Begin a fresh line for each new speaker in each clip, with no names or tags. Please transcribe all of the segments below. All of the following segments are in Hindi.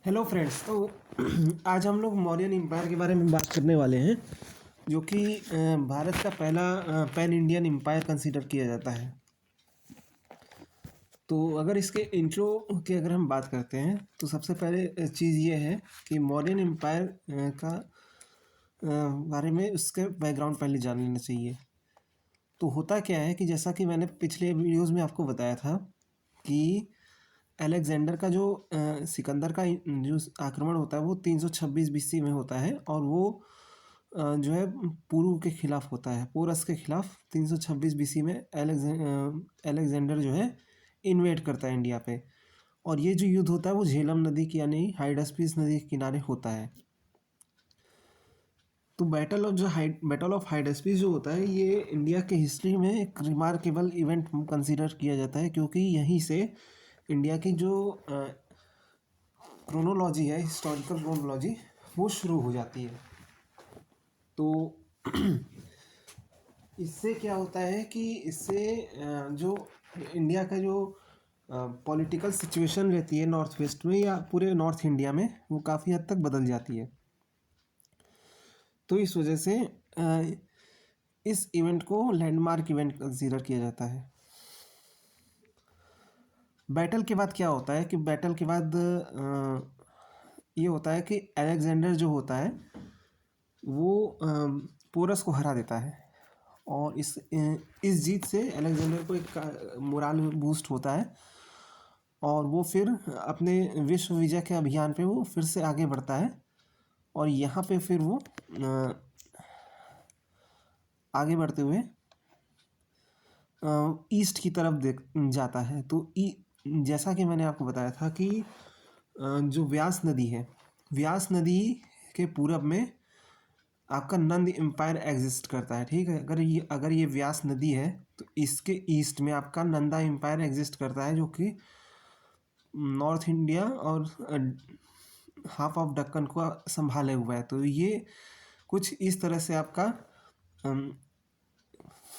Hello friends. तो आज हम लोग मौर्यन एम्पायर के बारे में बात करने वाले हैं, जो कि भारत का पहला पैन इंडियन एम्पायर कंसीडर किया जाता है। तो अगर इसके इंट्रो की अगर हम बात करते हैं तो सबसे पहले चीज़ ये है कि मौर्यन एम्पायर का बारे में उसके बैकग्राउंड पहले जान लेना चाहिए। तो होता क्या है कि जैसा कि मैंने पिछले वीडियोज़ में आपको बताया था कि अलेक्जेंडर का जो सिकंदर का जो आक्रमण होता है वो 326 बीसी में होता है, और वो जो है पुरु के खिलाफ होता है, पोरस के खिलाफ 326 बीसी में अलेक्जेंडर जो है इन्वेड करता है इंडिया पे। और ये जो युद्ध होता है वो झेलम नदी की यानी हाइडस्पीस नदी के किनारे होता है। तो बैटल ऑफ हाइडस्पीस जो होता है ये इंडिया के हिस्ट्री में एक रिमार्केबल इवेंट कंसीडर किया जाता है, क्योंकि यहीं से इंडिया की जो क्रोनोलॉजी है, हिस्टोरिकल क्रोनोलॉजी, वो शुरू हो जाती है। तो इससे क्या होता है कि इससे जो इंडिया का जो पॉलिटिकल सिचुएशन रहती है नॉर्थ वेस्ट में या पूरे नॉर्थ इंडिया में, वो काफ़ी हद तक बदल जाती है। तो इस वजह से इस इवेंट को लैंडमार्क इवेंट कंसीडर किया जाता है। बैटल के बाद क्या होता है कि बैटल के बाद ये होता है कि अलेक्जेंडर जो होता है वो पोरस को हरा देता है, और इस जीत से अलेक्जेंडर को एक मोराल बूस्ट होता है, और वो फिर अपने विश्व विजय के अभियान पे वो फिर से आगे बढ़ता है। और यहाँ पे फिर वो आगे बढ़ते हुए ईस्ट की तरफ देख जाता है। तो जैसा कि मैंने आपको बताया था कि जो व्यास नदी है, व्यास नदी के पूरब में आपका नंद एम्पायर एग्जिस्ट करता है। ठीक है, अगर ये व्यास नदी है तो इसके ईस्ट में आपका नंदा एम्पायर एग्जिस्ट करता है, जो कि नॉर्थ इंडिया और हाफ ऑफ दक्कन को संभाले हुआ है। तो ये कुछ इस तरह से आपका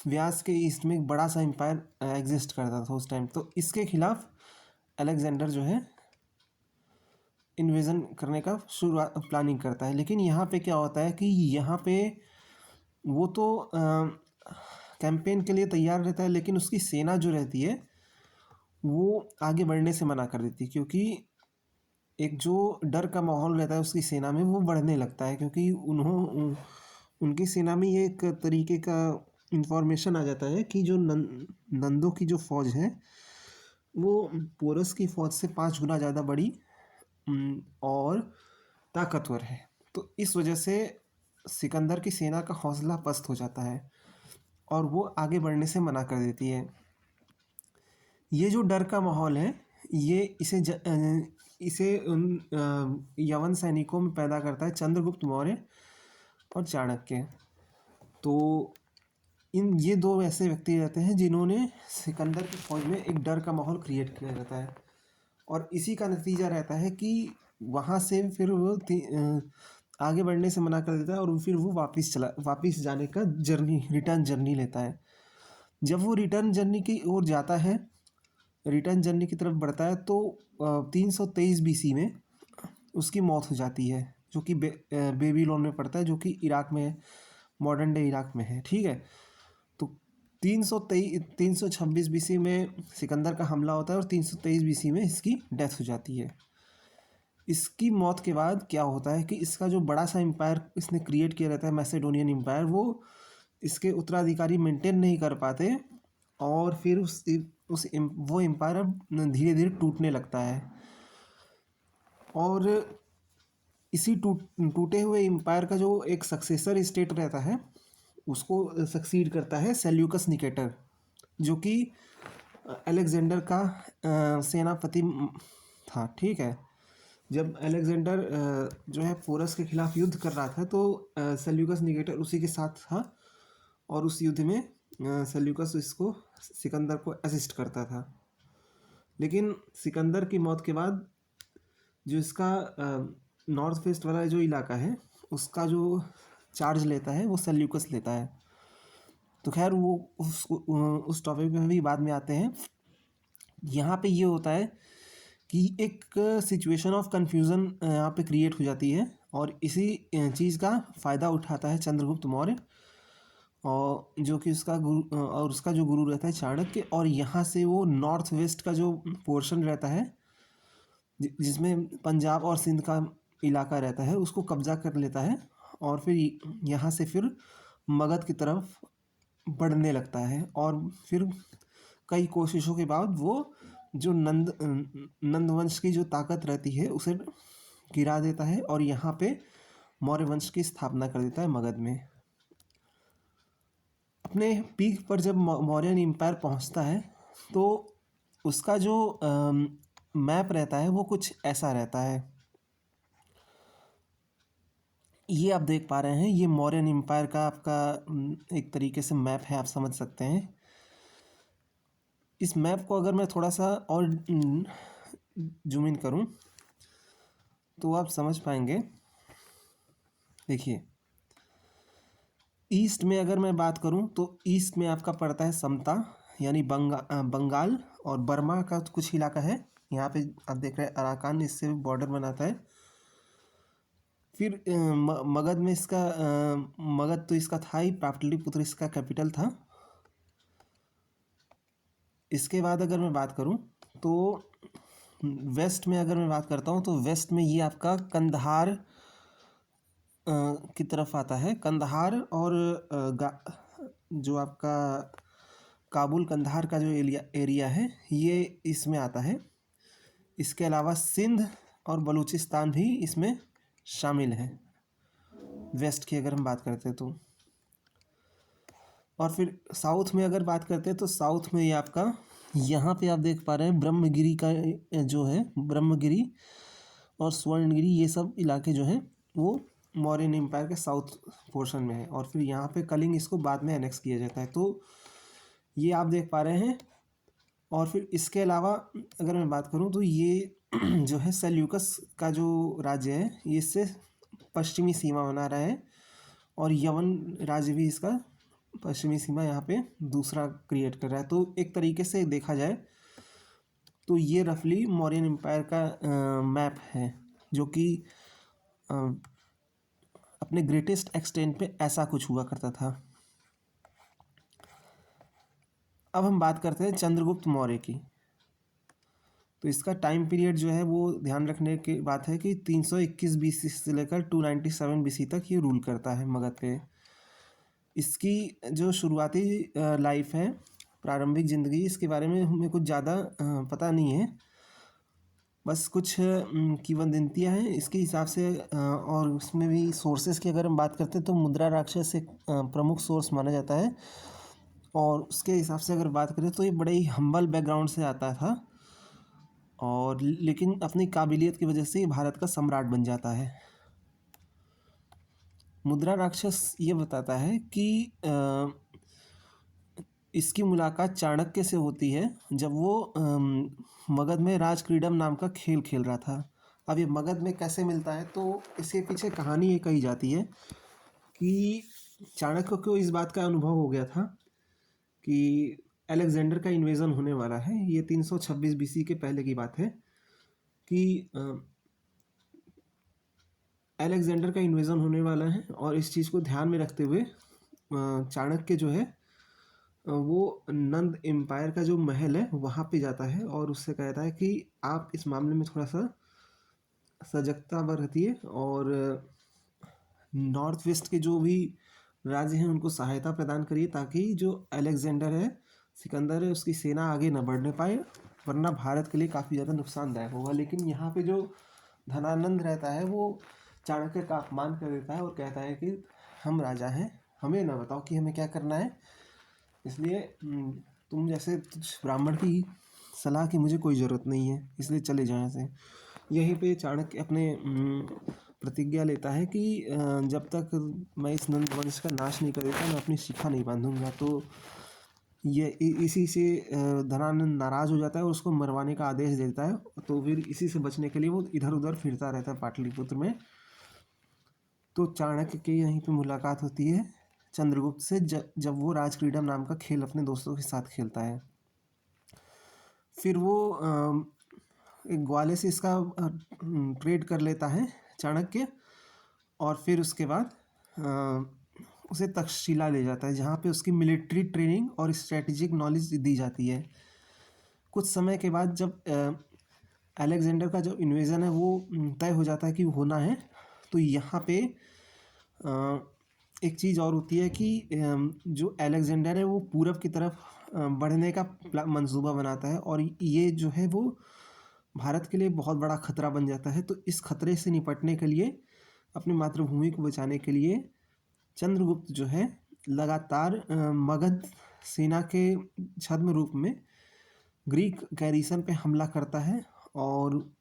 व्यास के ईस्ट में एक बड़ा सा एम्पायर एग्जिस्ट करता था उस टाइम। तो इसके खिलाफ अलेक्जेंडर जो है इन्वेजन करने का शुरुआत प्लानिंग करता है। लेकिन यहाँ पे क्या होता है कि यहाँ पे वो तो कैंपेन के लिए तैयार रहता है, लेकिन उसकी सेना जो रहती है वो आगे बढ़ने से मना कर देती है, क्योंकि एक जो डर का माहौल रहता है उसकी सेना में वो बढ़ने लगता है, क्योंकि उनकी सेना में ये एक तरीके का इन्फॉर्मेशन आ जाता है कि जो नंदों की जो फौज है वो पोरस की फौज से 5 गुना ज़्यादा बड़ी और ताकतवर है। तो इस वजह से सिकंदर की सेना का हौसला पस्त हो जाता है और वो आगे बढ़ने से मना कर देती है। ये जो डर का माहौल है ये इसे उन यवन सैनिकों में पैदा करता है चंद्रगुप्त मौर्य और चाणक्य। तो ये दो ऐसे व्यक्ति रहते हैं जिन्होंने सिकंदर की फौज में एक डर का माहौल क्रिएट किया जाता है, और इसी का नतीजा रहता है कि वहाँ से फिर वो आगे बढ़ने से मना कर देता है, और फिर वो वापस जाने का रिटर्न जर्नी लेता है। जब वो रिटर्न जर्नी की ओर जाता है, रिटर्न जर्नी की तरफ बढ़ता है, तो 323 बीसी में उसकी मौत हो जाती है, जो कि बेबीलोन में पड़ता है, जो कि इराक में है, मॉडर्न डे इराक में है। ठीक है, तो 326 बीसी में सिकंदर का हमला होता है और 323 बीसी में इसकी डेथ हो जाती है। इसकी मौत के बाद क्या होता है कि इसका जो बड़ा सा एम्पायर इसने क्रिएट किया रहता है, मैसेडोनियन एम्पायर, वो इसके उत्तराधिकारी मेंटेन नहीं कर पाते, और फिर वो एम्पायर अब धीरे धीरे टूटने लगता है। और इसी टूटे हुए एम्पायर का जो एक सक्सेसर स्टेट रहता है उसको सक्सीड करता है सेल्यूकस निकेटर, जो कि अलेक्जेंडर का सेनापति था। ठीक है, जब अलेक्जेंडर जो है पोरस के खिलाफ युद्ध कर रहा था तो सेल्यूकस निकेटर उसी के साथ था, और उस युद्ध में सेल्यूकस इसको सिकंदर को असिस्ट करता था। लेकिन सिकंदर की मौत के बाद जो इसका नॉर्थ वेस्ट वाला जो इलाका है उसका जो चार्ज लेता है वो सेल्यूकस लेता है। तो खैर वो उस टॉपिक में भी बाद में आते हैं। यहाँ पे ये होता है कि एक सिचुएशन ऑफ कन्फ्यूज़न यहाँ पे क्रिएट हो जाती है और इसी चीज़ का फ़ायदा उठाता है चंद्रगुप्त मौर्य, और जो कि उसका गुरु और उसका जो गुरु रहता है चाणक्य, और यहाँ से वो नॉर्थ वेस्ट का जो पोर्शन रहता है जिसमें पंजाब और सिंध का इलाका रहता है उसको कब्जा कर लेता है, और फिर यहाँ से फिर मगध की तरफ बढ़ने लगता है। और फिर कई कोशिशों के बाद वो जो नंद वंश की जो ताकत रहती है उसे गिरा देता है और यहाँ पे मौर्य वंश की स्थापना कर देता है मगध में। अपने पीक पर जब मौर्यन एम्पायर पहुँचता है तो उसका जो मैप रहता है वो कुछ ऐसा रहता है। ये आप देख पा रहे हैं, ये मौर्यन एम्पायर का आपका एक तरीके से मैप है, आप समझ सकते हैं। इस मैप को अगर मैं थोड़ा सा और जूम इन करूं तो आप समझ पाएंगे। देखिए, ईस्ट में अगर मैं बात करूं तो ईस्ट में आपका पड़ता है समता, यानी बंगाल और बर्मा का कुछ इलाका है। यहाँ पे आप देख रहे हैं अराकान इससे बॉर्डर बनाता है। फिर मगध में इसका मगध तो इसका था ही, पाटलिपुत्र इसका कैपिटल था। इसके बाद अगर मैं बात करूं तो वेस्ट में अगर मैं बात करता हूं तो वेस्ट में ये आपका कंधार की तरफ आता है। कंधार और जो आपका काबुल कंधार का जो एरिया है ये इसमें आता है। इसके अलावा सिंध और बलूचिस्तान भी इसमें शामिल है, वेस्ट की अगर हम बात करते हैं तो। और फिर साउथ में अगर बात करते हैं तो साउथ में ये आपका, यहाँ पे आप देख पा रहे हैं ब्रह्मगिरी का जो है, ब्रह्मगिरी और स्वर्णगिरी ये सब इलाके जो हैं वो मौर्यन एम्पायर के साउथ पोर्शन में है। और फिर यहाँ पे कलिंग इसको बाद में एनेक्स किया जाता है, तो ये आप देख पा रहे हैं। और फिर इसके अलावा अगर मैं बात करूँ तो ये जो है सेल्यूकस का जो राज्य है ये इससे पश्चिमी सीमा बना रहा है, और यवन राज्य भी इसका पश्चिमी सीमा यहाँ पे दूसरा क्रिएट कर रहा है। तो एक तरीके से देखा जाए तो ये रफली मौर्यन एम्पायर का मैप है, जो कि अपने ग्रेटेस्ट एक्सटेंट पे ऐसा कुछ हुआ करता था। अब हम बात करते हैं चंद्रगुप्त मौर्य की। तो इसका टाइम पीरियड जो है वो ध्यान रखने की बात है कि 321 बीसी से लेकर 297 बीसी तक ये रूल करता है मगध पे। इसकी जो शुरुआती लाइफ है, प्रारंभिक ज़िंदगी, इसके बारे में हमें कुछ ज़्यादा पता नहीं है। बस कुछ किंवदंतियाँ हैं इसके हिसाब से। और उसमें भी सोर्सेज की अगर हम बात करते हैं तो मुद्रा राक्षस एक प्रमुख सोर्स माना जाता है। और उसके हिसाब से अगर बात करें तो ये बड़े ही हम्बल बैकग्राउंड से आता था, और लेकिन अपनी काबिलियत की वजह से ये भारत का सम्राट बन जाता है। मुद्रा राक्षस ये बताता है कि इसकी मुलाकात चाणक्य से होती है जब वो मगध में राजक्रीडम नाम का खेल खेल रहा था। अब ये मगध में कैसे मिलता है तो इसके पीछे कहानी ये कही जाती है कि चाणक्य को इस बात का अनुभव हो गया था कि अलेक्जेंडर का इन्वेजन होने वाला है। ये 326 बीसी के पहले की बात है कि अलेक्जेंडर का इन्वेजन होने वाला है, और इस चीज़ को ध्यान में रखते हुए चाणक्य जो है वो नंद एम्पायर का जो महल है वहाँ पे जाता है और उससे कहता है कि आप इस मामले में थोड़ा सा सजगता बरतिए और नॉर्थ वेस्ट के जो भी राज्य हैं उनको सहायता प्रदान करिए, ताकि जो अलेक्जेंडर है, सिकंदर है, उसकी सेना आगे न बढ़ने पाए, वरना भारत के लिए काफ़ी ज़्यादा नुकसानदायक होगा। लेकिन यहाँ पे जो धनानंद रहता है वो चाणक्य का अपमान कर देता है और कहता है कि हम राजा हैं, हमें ना बताओ कि हमें क्या करना है, इसलिए तुम जैसे ब्राह्मण की सलाह की मुझे कोई ज़रूरत नहीं है, इसलिए चले जाओ यहाँ से। यहीं पे चाणक्य अपने प्रतिज्ञा लेता है कि जब तक मैं इस नंद वंश का नाश नहीं कर देता मैं अपनी शिखा नहीं बांधूंगा। तो ये इसी से धनानंद नाराज़ हो जाता है और उसको मरवाने का आदेश देता है। तो फिर इसी से बचने के लिए वो इधर उधर फिरता रहता है पाटलिपुत्र में। तो चाणक्य की यहीं पे मुलाकात होती है चंद्रगुप्त से जब वो राजक्रीडम नाम का खेल अपने दोस्तों के साथ खेलता है। फिर वो ग्वाले से इसका ट्रेड कर लेता है चाणक्य, और फिर उसके बाद उसे तक्षशिला ले जाता है, जहाँ पे उसकी मिलिट्री ट्रेनिंग और स्ट्रेटेजिक नॉलेज दी जाती है। कुछ समय के बाद जब अलेक्जेंडर का जो इन्वेजन है वो तय हो जाता है कि होना है, तो यहाँ पे एक चीज़ और होती है कि जो अलेक्जेंडर है वो पूरब की तरफ बढ़ने का मंसूबा बनाता है, और ये जो है वो भारत के लिए बहुत बड़ा खतरा बन जाता है। तो इस खतरे से निपटने के लिए, अपनी मातृभूमि को बचाने के लिए, चंद्रगुप्त जो है लगातार मगध सेना के छद्म रूप में ग्रीक गैरिसन पे हमला करता है, और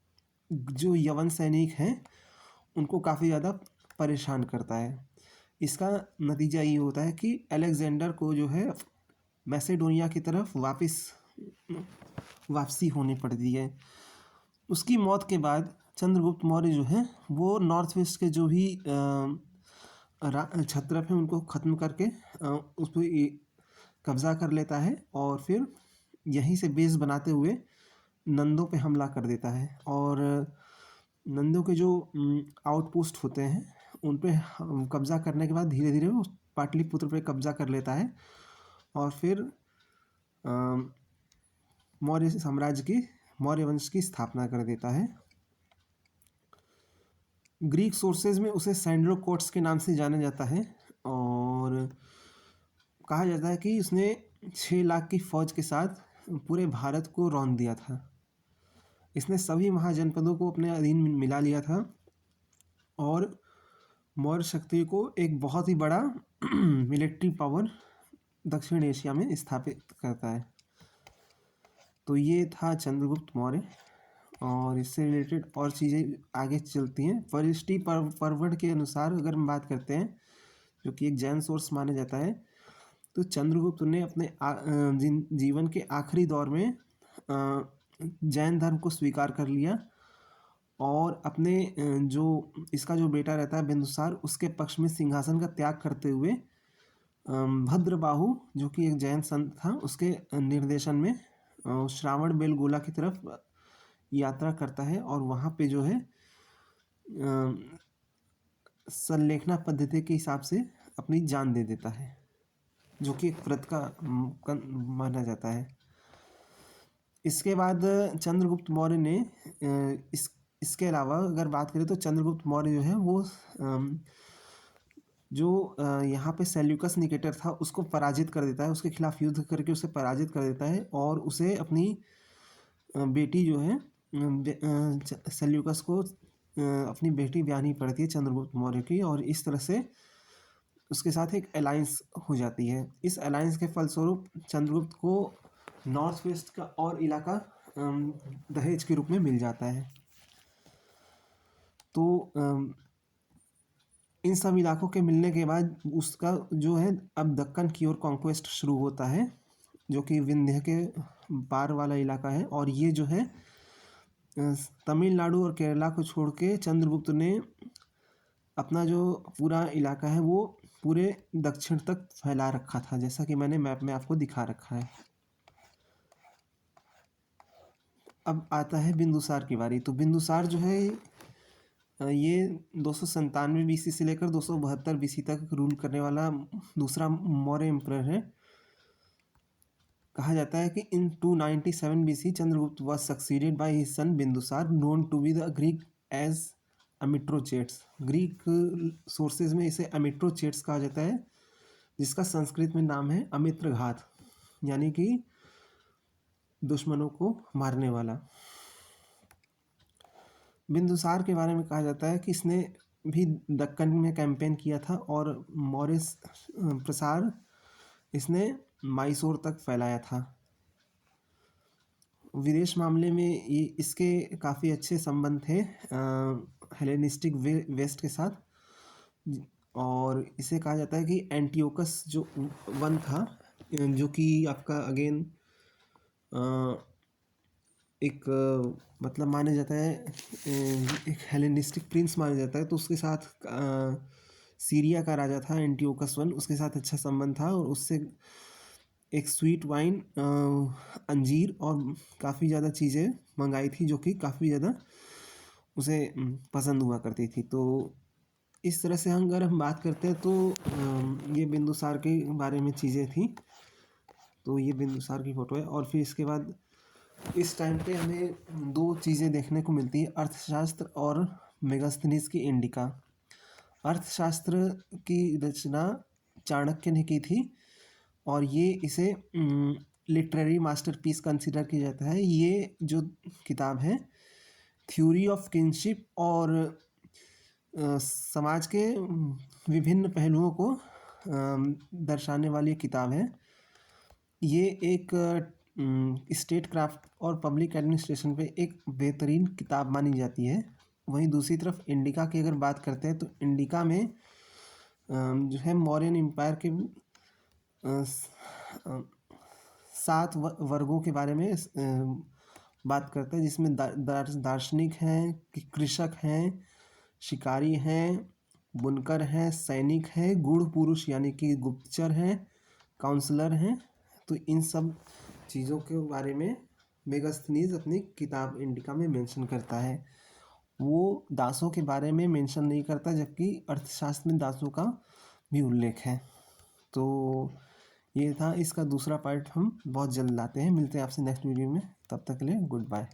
जो यवन सैनिक हैं उनको काफ़ी ज़्यादा परेशान करता है। इसका नतीजा ये होता है कि अलेक्जेंडर को जो है मैसेडोनिया की तरफ वापसी होनी पड़ती है। उसकी मौत के बाद चंद्रगुप्त मौर्य जो है वो नॉर्थ वेस्ट के जो भी क्षत्रप हैं उनको ख़त्म करके उस पर कब्ज़ा कर लेता है, और फिर यहीं से बेस बनाते हुए नंदों पे हमला कर देता है। और नंदों के जो आउटपोस्ट होते हैं उन पे कब्ज़ा करने के बाद धीरे धीरे वो पाटलिपुत्र पे कब्ज़ा कर लेता है, और फिर मौर्य साम्राज्य की, मौर्य वंश की स्थापना कर देता है। ग्रीक सोर्सेज में उसे सैंड्रोकोट्स के नाम से जाना जाता है, और कहा जाता है कि उसने 6 लाख की फौज के साथ पूरे भारत को रौंद दिया था। इसने सभी महाजनपदों को अपने अधीन मिला लिया था, और मौर्य शक्ति को एक बहुत ही बड़ा मिलिट्री पावर दक्षिण एशिया में स्थापित करता है। तो ये था चंद्रगुप्त मौर्य, और इससे रिलेटेड और चीज़ें आगे चलती हैं। वशिष्ठी पर्वण के अनुसार अगर हम बात करते हैं, जो कि एक जैन सोर्स माना जाता है, तो चंद्रगुप्त ने अपने जीवन के आखिरी दौर में जैन धर्म को स्वीकार कर लिया, और अपने जो इसका जो बेटा रहता है बिंदुसार, उसके पक्ष में सिंहासन का त्याग करते हुए भद्रबाहु, जो कि एक जैन संत था, उसके निर्देशन में श्रावण बेलगोला की तरफ यात्रा करता है, और वहाँ पे जो है संलेखना पद्धति के हिसाब से अपनी जान दे देता है, जो कि एक व्रत का माना जाता है। इसके बाद चंद्रगुप्त मौर्य ने इसके अलावा अगर बात करें तो चंद्रगुप्त मौर्य जो है वो जो यहाँ पे सेल्यूकस निकेटर था उसको पराजित कर देता है, उसके खिलाफ युद्ध करके उसे पराजित कर देता है, और उसे अपनी बेटी जो है सेल्यूकस को अपनी बेटी ब्याहनी पड़ती है चंद्रगुप्त मौर्य की, और इस तरह से उसके साथ एक अलायंस हो जाती है। इस अलायंस के फलस्वरूप चंद्रगुप्त को नॉर्थ वेस्ट का और इलाका दहेज के रूप में मिल जाता है। तो इन सब इलाकों के मिलने के बाद उसका जो है अब दक्कन की ओर कॉन्क्वेस्ट शुरू होता है, जो कि विंध्य के पार वाला इलाका है। और ये जो है तमिलनाडु और केरला को छोड़ के चंद्रगुप्त ने अपना जो पूरा इलाका है वो पूरे दक्षिण तक फैला रखा था, जैसा कि मैंने मैप में आपको दिखा रखा है। अब आता है बिंदुसार की बारी। तो बिंदुसार जो है ये 297 BC से लेकर 272 BC तक रूल करने वाला दूसरा मौर्य एम्परर है। कहा जाता है कि in 297 BC Chandragupta was succeeded by his son Bindusara, known to be the Greek as Amitrochates. Greek sources में इसे अमिट्रोचेट्स कहा जाता है, जिसका संस्कृत में नाम है अमित्रघात, यानी कि दुश्मनों को मारने वाला। बिंदुसार के बारे में कहा जाता है कि इसने भी दक्कन में कैंपेन किया था, और मौर्य प्रसार इसने मैसूर तक फैलाया था। विदेश मामले में ये इसके काफ़ी अच्छे संबंध थे हेलेनिस्टिक वेस्ट के साथ, और इसे कहा जाता है कि एंटियोकस जो वन था, जो कि आपका अगेन एक मतलब माना जाता है एक हेलेनिस्टिक प्रिंस माना जाता है। तो उसके साथ सीरिया का राजा था एंटियोकस वन, उसके साथ अच्छा संबंध था, और उससे एक स्वीट वाइन, अंजीर और काफ़ी ज़्यादा चीज़ें मंगाई थी जो कि काफ़ी ज़्यादा उसे पसंद हुआ करती थी। तो इस तरह से अगर हम बात करते हैं तो ये बिंदुसार के बारे में चीज़ें थी। तो ये बिंदुसार की फ़ोटो है और फिर इसके बाद इस टाइम पे हमें दो चीज़ें देखने को मिलती है, अर्थशास्त्र और मेगास्थनीज की इंडिका। अर्थशास्त्र की रचना चाणक्य ने की थी और ये इसे लिटरेरी मास्टरपीस कंसिडर किया जाता है। ये जो किताब है थ्योरी ऑफ किनशिप और समाज के विभिन्न पहलुओं को दर्शाने वाली किताब है। ये एक स्टेट क्राफ्ट और पब्लिक एडमिनिस्ट्रेशन पे एक बेहतरीन किताब मानी जाती है। वहीं दूसरी तरफ इंडिका की अगर बात करते हैं तो इंडिका में जो है मौर्यन एम्पायर के 7 वर्गों के बारे में बात करते हैं, जिसमें दार्शनिक हैं, कृषक हैं, शिकारी हैं, बुनकर हैं, सैनिक हैं, गूढ़ पुरुष यानी कि गुप्तचर हैं, काउंसलर हैं। तो इन सब चीज़ों के बारे में मेगास्थनीज अपनी किताब इंडिका में मेंशन करता है। वो दासों के बारे में मेंशन नहीं करता, जबकि अर्थशास्त्र में दासों का भी उल्लेख है। तो ये था इसका दूसरा पार्ट, हम बहुत जल्द लाते हैं। मिलते हैं आपसे नेक्स्ट वीडियो में, तब तक के लिए गुड बाय।